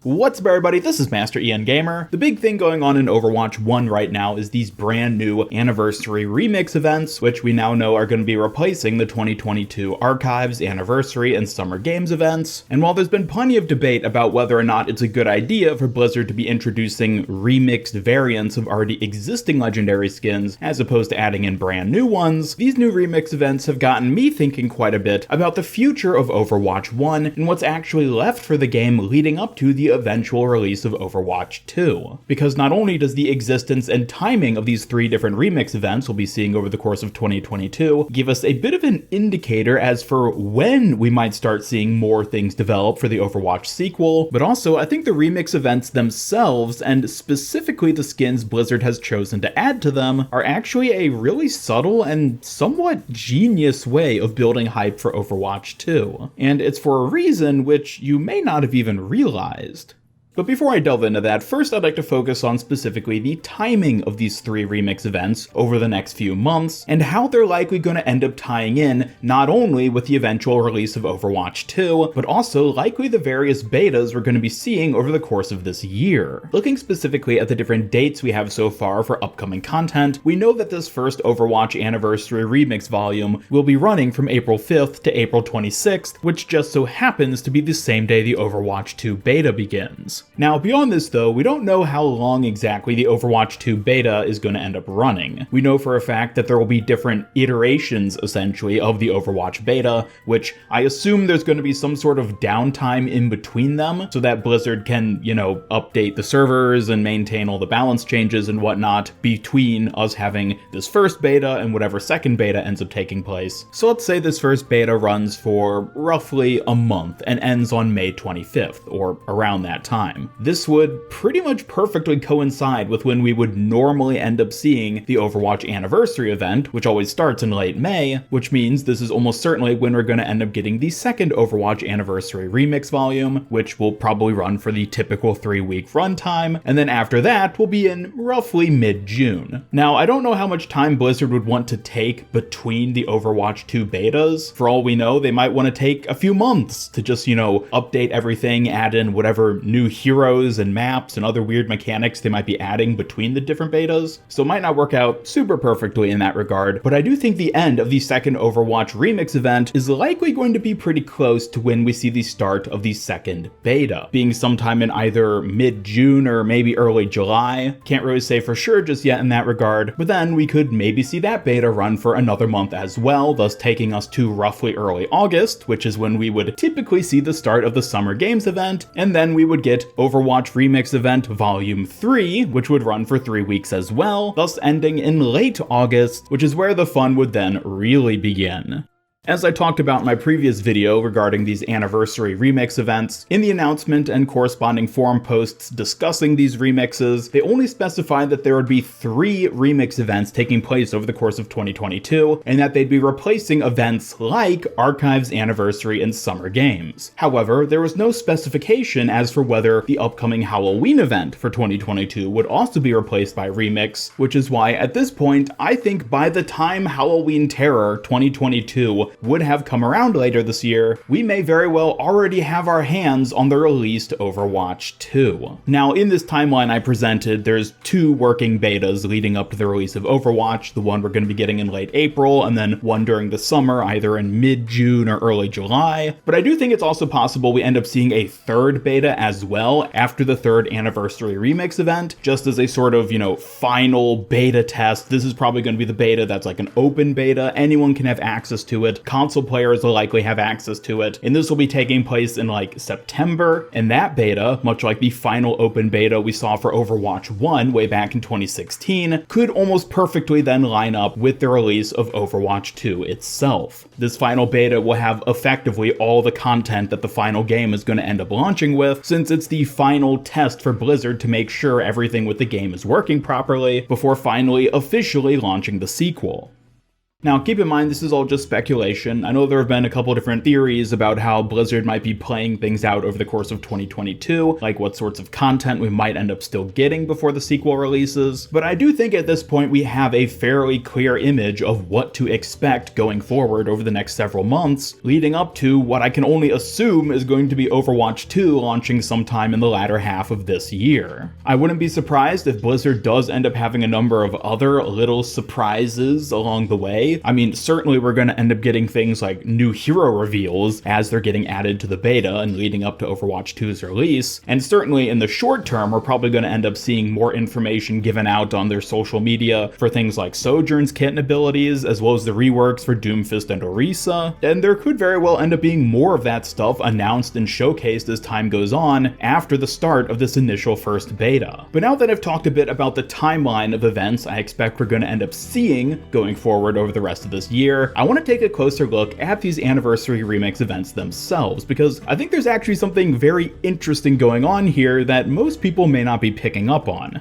What's up everybody, this is Master EN Gamer. The big thing going on in Overwatch 1 right now is these brand new Anniversary Remix events, which we now know are going to be replacing the 2022 Archives, Anniversary, and Summer Games events. And while there's been plenty of debate about whether or not it's a good idea for Blizzard to be introducing remixed variants of already existing legendary skins, as opposed to adding in brand new ones, these new remix events have gotten me thinking quite a bit about the future of Overwatch 1 and what's actually left for the game leading up to the eventual release of Overwatch 2. Because not only does the existence and timing of these three different remix events we'll be seeing over the course of 2022 give us a bit of an indicator as for when we might start seeing more things develop for the Overwatch sequel, but also I think the remix events themselves, and specifically the skins Blizzard has chosen to add to them, are actually a really subtle and somewhat genius way of building hype for Overwatch 2. And it's for a reason which you may not have even realized. But before I delve into that, first I'd like to focus on specifically the timing of these three remix events over the next few months, and how they're likely going to end up tying in not only with the eventual release of Overwatch 2, but also likely the various betas we're going to be seeing over the course of this year. Looking specifically at the different dates we have so far for upcoming content, we know that this first Overwatch Anniversary Remix volume will be running from April 5th to April 26th, which just so happens to be the same day the Overwatch 2 beta begins. Now, beyond this though, we don't know how long exactly the Overwatch 2 beta is going to end up running. We know for a fact that there will be different iterations, essentially, of the Overwatch beta, which I assume there's going to be some sort of downtime in between them, so that Blizzard can, update the servers and maintain all the balance changes and whatnot between us having this first beta and whatever second beta ends up taking place. So let's say this first beta runs for roughly a month and ends on May 25th, or around that time. This would pretty much perfectly coincide with when we would normally end up seeing the Overwatch Anniversary event, which always starts in late May, which means this is almost certainly when we're going to end up getting the second Overwatch Anniversary Remix volume, which will probably run for the typical 3-week runtime, and then after that we'll be in roughly mid-June. Now, I don't know how much time Blizzard would want to take between the Overwatch 2 betas. For all we know, they might want to take a few months to just, update everything, add in whatever new heroes and maps and other weird mechanics they might be adding between the different betas, so it might not work out super perfectly in that regard, but I do think the end of the second Overwatch Remix event is likely going to be pretty close to when we see the start of the second beta, being sometime in either mid-June or maybe early July. Can't really say for sure just yet in that regard, but then we could maybe see that beta run for another month as well, thus taking us to roughly early August, which is when we would typically see the start of the Summer Games event, and then we would get Overwatch Remix Event Volume 3, which would run for 3 weeks as well, thus ending in late August, which is where the fun would then really begin. As I talked about in my previous video regarding these Anniversary Remix events, in the announcement and corresponding forum posts discussing these remixes, they only specified that there would be 3 remix events taking place over the course of 2022, and that they'd be replacing events like Archives, Anniversary, and Summer Games. However, there was no specification as for whether the upcoming Halloween event for 2022 would also be replaced by remix, which is why at this point, I think by the time Halloween Terror 2022 would have come around later this year, we may very well already have our hands on the released Overwatch 2. Now, in this timeline I presented, there's 2 working betas leading up to the release of Overwatch, the one we're going to be getting in late April, and then one during the summer, either in mid-June or early July. But I do think it's also possible we end up seeing a third beta as well after the third Anniversary Remix event, just as a sort of, final beta test. This is probably going to be the beta that's like an open beta. Anyone can have access to it. Console players will likely have access to it, and this will be taking place in September, and that beta, much like the final open beta we saw for Overwatch 1 way back in 2016, could almost perfectly then line up with the release of Overwatch 2 itself. This final beta will have effectively all the content that the final game is going to end up launching with, since it's the final test for Blizzard to make sure everything with the game is working properly before finally officially launching the sequel. Now, keep in mind, this is all just speculation. I know there have been a couple different theories about how Blizzard might be playing things out over the course of 2022, like what sorts of content we might end up still getting before the sequel releases, but I do think at this point we have a fairly clear image of what to expect going forward over the next several months, leading up to what I can only assume is going to be Overwatch 2 launching sometime in the latter half of this year. I wouldn't be surprised if Blizzard does end up having a number of other little surprises along the way. I mean, certainly we're going to end up getting things like new hero reveals as they're getting added to the beta and leading up to Overwatch 2's release, and certainly in the short term we're probably going to end up seeing more information given out on their social media for things like Sojourn's kit and abilities, as well as the reworks for Doomfist and Orisa, and there could very well end up being more of that stuff announced and showcased as time goes on after the start of this initial first beta. But now that I've talked a bit about the timeline of events I expect we're going to end up seeing going forward over the rest of this year, I want to take a closer look at these Anniversary Remix events themselves, because I think there's actually something very interesting going on here that most people may not be picking up on.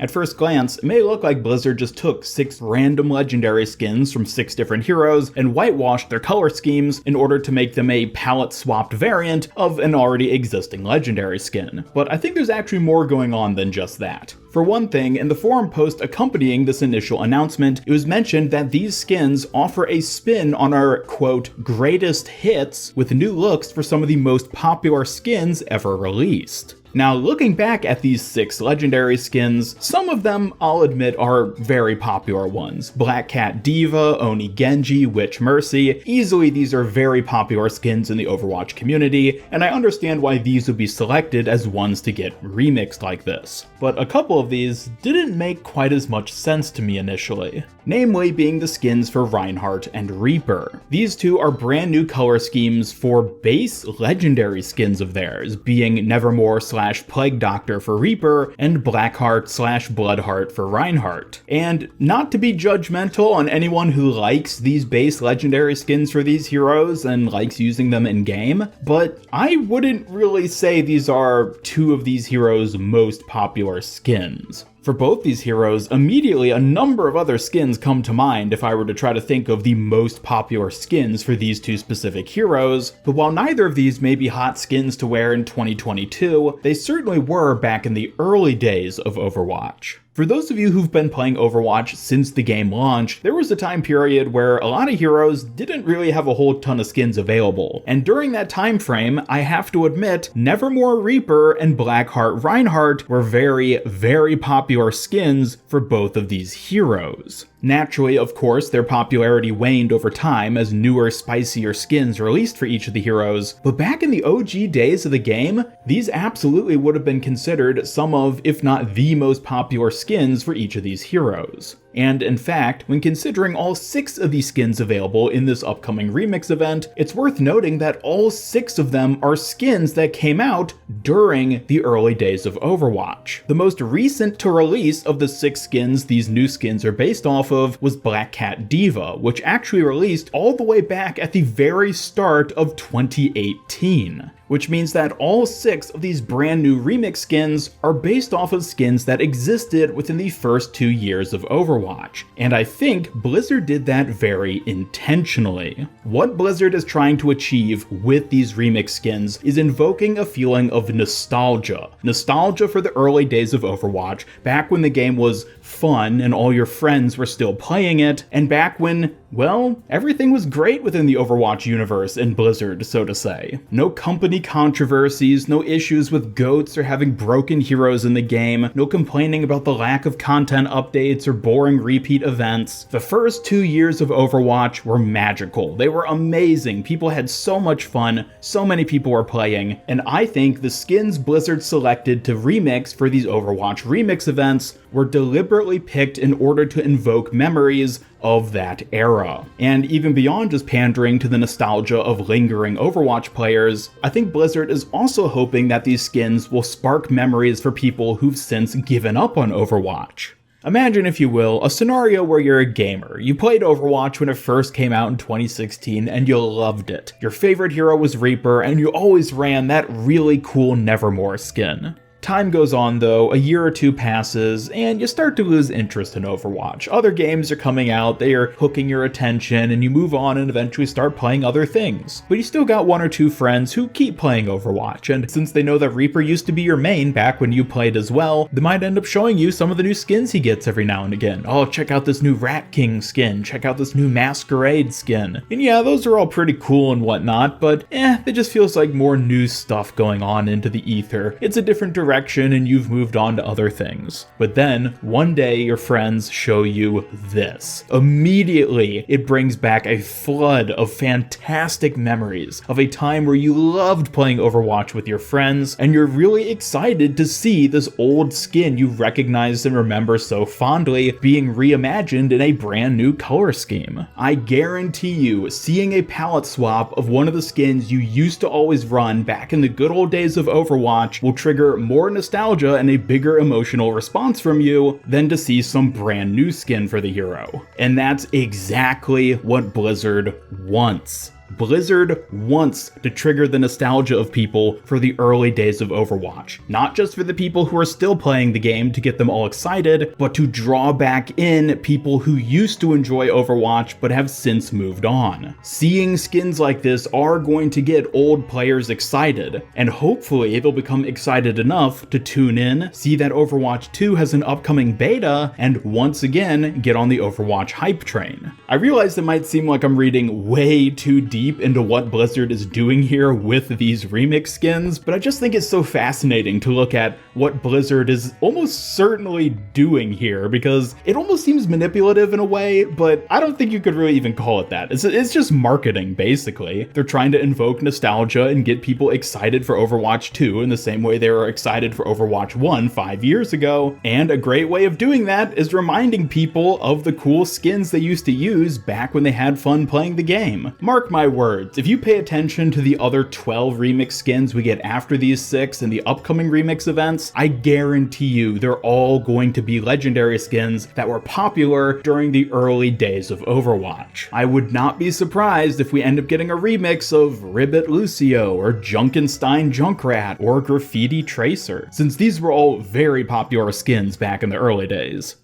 At first glance, it may look like Blizzard just took 6 random legendary skins from 6 different heroes and whitewashed their color schemes in order to make them a palette-swapped variant of an already existing legendary skin. But I think there's actually more going on than just that. For one thing, in the forum post accompanying this initial announcement, it was mentioned that these skins offer a spin on our, quote, greatest hits with new looks for some of the most popular skins ever released. Now, looking back at these 6 legendary skins, some of them, I'll admit, are very popular ones. Black Cat Diva, Oni Genji, Witch Mercy, easily these are very popular skins in the Overwatch community, and I understand why these would be selected as ones to get remixed like this. But a couple of these didn't make quite as much sense to me initially. Namely being the skins for Reinhardt and Reaper. These two are brand new color schemes for base legendary skins of theirs, being Nevermore/Plague Doctor for Reaper and Blackheart/Bloodheart for Reinhardt. And not to be judgmental on anyone who likes these base legendary skins for these heroes and likes using them in game, but I wouldn't really say these are 2 of these heroes' most popular skins. For both these heroes, immediately a number of other skins come to mind if I were to try to think of the most popular skins for these 2 specific heroes, but while neither of these may be hot skins to wear in 2022, they certainly were back in the early days of Overwatch. For those of you who've been playing Overwatch since the game launch, there was a time period where a lot of heroes didn't really have a whole ton of skins available, and during that time frame, I have to admit, Nevermore Reaper and Blackheart Reinhardt were very, very popular skins for both of these heroes. Naturally, of course, their popularity waned over time as newer, spicier skins released for each of the heroes, but back in the OG days of the game, these absolutely would have been considered some of, if not the most popular skins for each of these heroes. And in fact, when considering all 6 of these skins available in this upcoming remix event, it's worth noting that all 6 of them are skins that came out during the early days of Overwatch. The most recent to release of the 6 skins these new skins are based off of was Black Cat Diva, which actually released all the way back at the very start of 2018. Which means that all 6 of these brand new remix skins are based off of skins that existed within the first 2 years of Overwatch. And I think Blizzard did that very intentionally. What Blizzard is trying to achieve with these remix skins is invoking a feeling of nostalgia. Nostalgia for the early days of Overwatch, back when the game was fun and all your friends were still playing it, and back when, well, everything was great within the Overwatch universe in Blizzard, so to say. No company controversies, no issues with goats or having broken heroes in the game, no complaining about the lack of content updates or boring repeat events. The first 2 years of Overwatch were magical. They were amazing. People had so much fun, so many people were playing, and I think the skins Blizzard selected to remix for these Overwatch remix events were deliberately picked in order to invoke memories of that era. And even beyond just pandering to the nostalgia of lingering Overwatch players, I think Blizzard is also hoping that these skins will spark memories for people who've since given up on Overwatch. Imagine, if you will, a scenario where you're a gamer. You played Overwatch when it first came out in 2016 and you loved it. Your favorite hero was Reaper and you always ran that really cool Nevermore skin. Time goes on though, a year or two passes, and you start to lose interest in Overwatch. Other games are coming out, they are hooking your attention, and you move on and eventually start playing other things. But you still got one or two friends who keep playing Overwatch, and since they know that Reaper used to be your main back when you played as well, they might end up showing you some of the new skins he gets every now and again. Oh, check out this new Rat King skin, check out this new Masquerade skin. And yeah, those are all pretty cool and whatnot, but it just feels like more new stuff going on into the ether. It's a different direction and you've moved on to other things. But then, one day your friends show you this. Immediately, it brings back a flood of fantastic memories of a time where you loved playing Overwatch with your friends, and you're really excited to see this old skin you recognize and remember so fondly being reimagined in a brand new color scheme. I guarantee you, seeing a palette swap of one of the skins you used to always run back in the good old days of Overwatch will trigger more nostalgia and a bigger emotional response from you than to see some brand new skin for the hero. And that's exactly what Blizzard wants. Blizzard wants to trigger the nostalgia of people for the early days of Overwatch. Not just for the people who are still playing the game to get them all excited, but to draw back in people who used to enjoy Overwatch but have since moved on. Seeing skins like this are going to get old players excited, and hopefully they'll become excited enough to tune in, see that Overwatch 2 has an upcoming beta, and once again get on the Overwatch hype train. I realize it might seem like I'm reading way too deep into what Blizzard is doing here with these remix skins, but I just think it's so fascinating to look at what Blizzard is almost certainly doing here, because it almost seems manipulative in a way, but I don't think you could really even call it that. It's just marketing, basically. They're trying to invoke nostalgia and get people excited for Overwatch 2 in the same way they were excited for Overwatch 1 5 years ago, and a great way of doing that is reminding people of the cool skins they used to use back when they had fun playing the game. Mark my words, if you pay attention to the other 12 remix skins we get after these 6 and the upcoming remix events, I guarantee you they're all going to be legendary skins that were popular during the early days of Overwatch. I would not be surprised if we end up getting a remix of Ribbit Lucio or Junkenstein Junkrat or Graffiti Tracer, since these were all very popular skins back in the early days.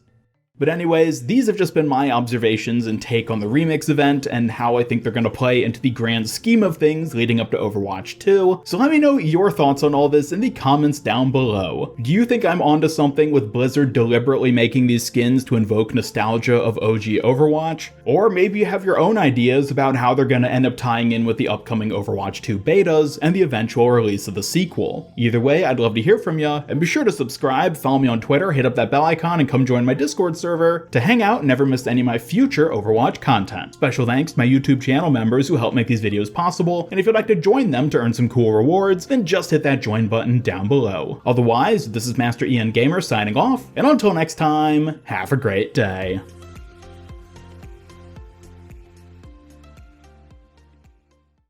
But anyways, these have just been my observations and take on the remix event and how I think they're going to play into the grand scheme of things leading up to Overwatch 2. So let me know your thoughts on all this in the comments down below. Do you think I'm onto something with Blizzard deliberately making these skins to invoke nostalgia of OG Overwatch? Or maybe you have your own ideas about how they're going to end up tying in with the upcoming Overwatch 2 betas and the eventual release of the sequel. Either way, I'd love to hear from you, and be sure to subscribe, follow me on Twitter, hit up that bell icon, and come join my Discord server to hang out and never miss any of my future Overwatch content. Special thanks to my YouTube channel members who help make these videos possible, and if you'd like to join them to earn some cool rewards, then just hit that join button down below. Otherwise, this is Master Ian Gamer signing off, and until next time, have a great day.